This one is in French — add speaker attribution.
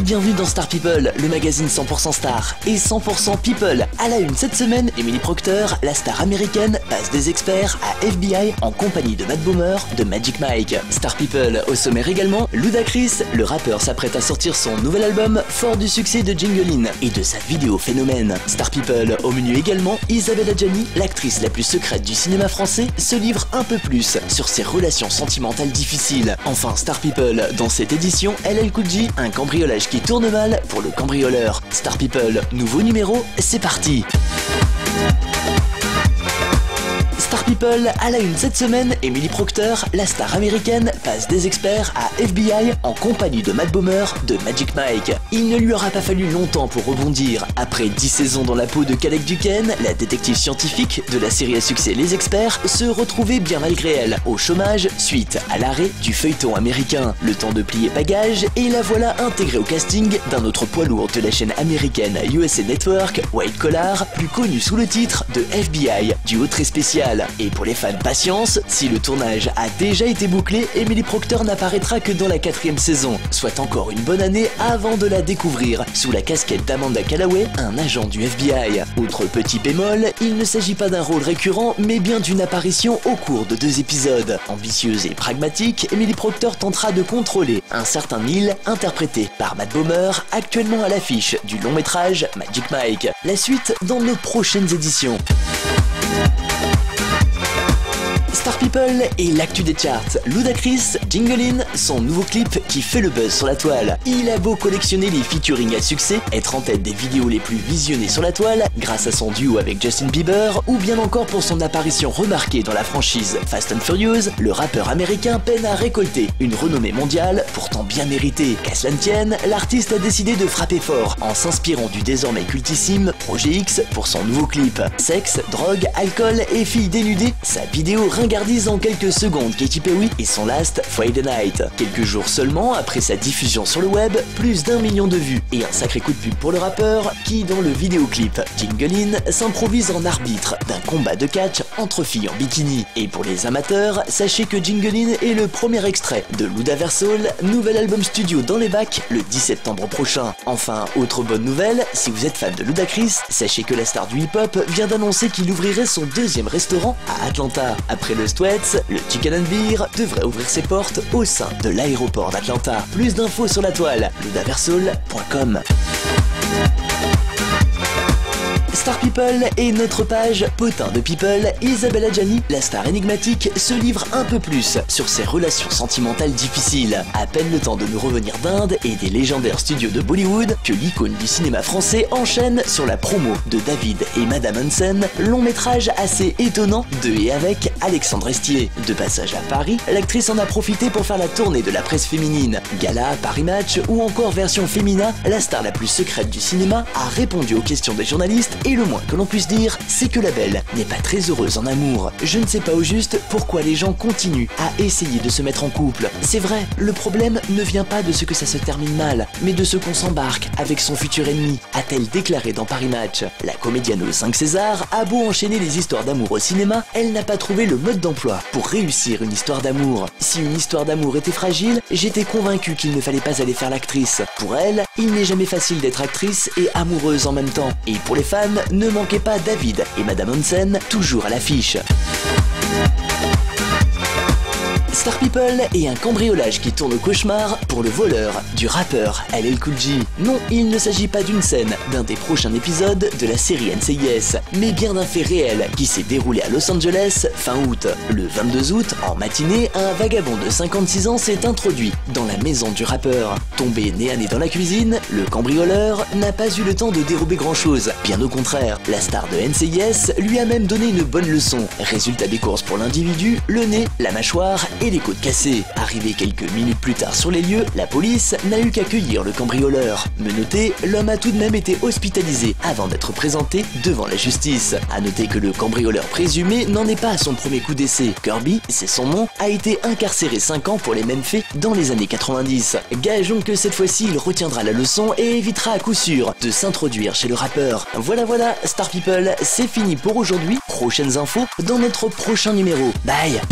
Speaker 1: bienvenue dans Star People, le magazine 100% star et 100% people. À la une cette semaine, Emily Procter, la star américaine, passe des experts à FBI en compagnie de Matt Bomer de Magic Mike. Star People au sommaire également, Ludacris, le rappeur s'apprête à sortir son nouvel album fort du succès de Jinglein et de sa vidéo phénomène. Star People au menu également, Isabelle Adjani, l'actrice la plus secrète du cinéma français, se livre un peu plus sur ses relations sentimentales difficiles. Enfin Star People, dans cette édition, LL Cool J, un cambriolage qui tourne mal pour le cambrioleur. Star People, nouveau numéro, c'est parti. Star People, à la une cette semaine, Emily Procter, la star américaine, passe des experts à FBI en compagnie de Matt Bomer de Magic Mike. Il ne lui aura pas fallu longtemps pour rebondir. Après 10 saisons dans la peau de Calec Duquesne, la détective scientifique de la série à succès Les Experts se retrouvait bien malgré elle au chômage suite à l'arrêt du feuilleton américain. Le temps de plier bagages et la voilà intégrée au casting d'un autre poids lourd de la chaîne américaine USA Network, White Collar, plus connu sous le titre de FBI, duo très spécial. Et pour les fans patience, si le tournage a déjà été bouclé, Emily Procter n'apparaîtra que dans la 4e saison, soit encore une bonne année avant de la découvrir sous la casquette d'Amanda Callaway, un agent du FBI. Autre petit bémol, il ne s'agit pas d'un rôle récurrent, mais bien d'une apparition au cours de 2 épisodes. Ambitieuse et pragmatique, Emily Procter tentera de contrôler un certain Neil, interprété par Matt Bomer, actuellement à l'affiche du long métrage Magic Mike. La suite dans nos prochaines éditions. Star People et l'actu des charts. Ludacris, Jinglein, son nouveau clip qui fait le buzz sur la toile. Il a beau collectionner les featuring à succès, être en tête des vidéos les plus visionnées sur la toile, grâce à son duo avec Justin Bieber, ou bien encore pour son apparition remarquée dans la franchise Fast and Furious, le rappeur américain peine à récolter une renommée mondiale, pourtant bien méritée. Qu'à cela ne tienne, l'artiste a décidé de frapper fort, en s'inspirant du désormais cultissime Projet X pour son nouveau clip. Sexe, drogue, alcool et filles dénudées, sa vidéo ringardise en quelques secondes Katy Perry et son last Friday Night. Quelques jours seulement après sa diffusion sur le web, plus d'1 million de vues et un sacré coup de pub pour le rappeur qui, dans le vidéoclip Jinglein, s'improvise en arbitre d'un combat de catch entre filles en bikini. Et pour les amateurs, sachez que Jinglein est le premier extrait de Ludaversal, nouvel album studio dans les bacs le 10 septembre prochain. Enfin, autre bonne nouvelle, si vous êtes fan de Ludacris, sachez que la star du hip-hop vient d'annoncer qu'il ouvrirait son 2e restaurant à Atlanta. Après le Stwets, le Chicken and Beer devrait ouvrir ses portes au sein de l'aéroport d'Atlanta. Plus d'infos sur la toile, ludaversal.com. Star People et notre page Potin de People, Isabelle Adjani, la star énigmatique, se livre un peu plus sur ses relations sentimentales difficiles. À peine le temps de nous revenir d'Inde et des légendaires studios de Bollywood que l'icône du cinéma français enchaîne sur la promo de David et Madame Hansen, long métrage assez étonnant de et avec Alexandre Estier. De passage à Paris, l'actrice en a profité pour faire la tournée de la presse féminine. Gala, Paris Match ou encore version féminin, la star la plus secrète du cinéma a répondu aux questions des journalistes et le moins que l'on puisse dire, c'est que la belle n'est pas très heureuse en amour. Je ne sais pas au juste pourquoi les gens continuent à essayer de se mettre en couple. C'est vrai, le problème ne vient pas de ce que ça se termine mal, mais de ce qu'on s'embarque avec son futur ennemi, a-t-elle déclaré dans Paris Match. La comédienne aux 5 Césars a beau enchaîner les histoires d'amour au cinéma, elle n'a pas trouvé le mode d'emploi pour réussir une histoire d'amour. Si une histoire d'amour était fragile, j'étais convaincu qu'il ne fallait pas aller faire l'actrice. Pour elle, il n'est jamais facile d'être actrice et amoureuse en même temps. Et pour les fans, ne manquez pas David et Madame Hansen, toujours à l'affiche. Star People et un cambriolage qui tourne au cauchemar pour le voleur du rappeur LL Cool J. Non, il ne s'agit pas d'une scène d'un des prochains épisodes de la série NCIS, mais bien d'un fait réel qui s'est déroulé à Los Angeles fin août. Le 22 août, en matinée, un vagabond de 56 ans s'est introduit dans la maison du rappeur. Tombé nez à nez dans la cuisine, le cambrioleur n'a pas eu le temps de dérober grand-chose. Bien au contraire, la star de NCIS lui a même donné une bonne leçon. Résultat des courses pour l'individu, le nez, la mâchoire et les côtes cassées. Arrivé quelques minutes plus tard sur les lieux, la police n'a eu qu'à accueillir le cambrioleur. Menotté, l'homme a tout de même été hospitalisé avant d'être présenté devant la justice. A noter que le cambrioleur présumé n'en est pas à son premier coup d'essai. Kirby, c'est son nom, a été incarcéré 5 ans pour les mêmes faits dans les années 90. Gageons que cette fois-ci il retiendra la leçon et évitera à coup sûr de s'introduire chez le rappeur. Voilà, Star People, c'est fini pour aujourd'hui. Prochaines infos dans notre prochain numéro. Bye!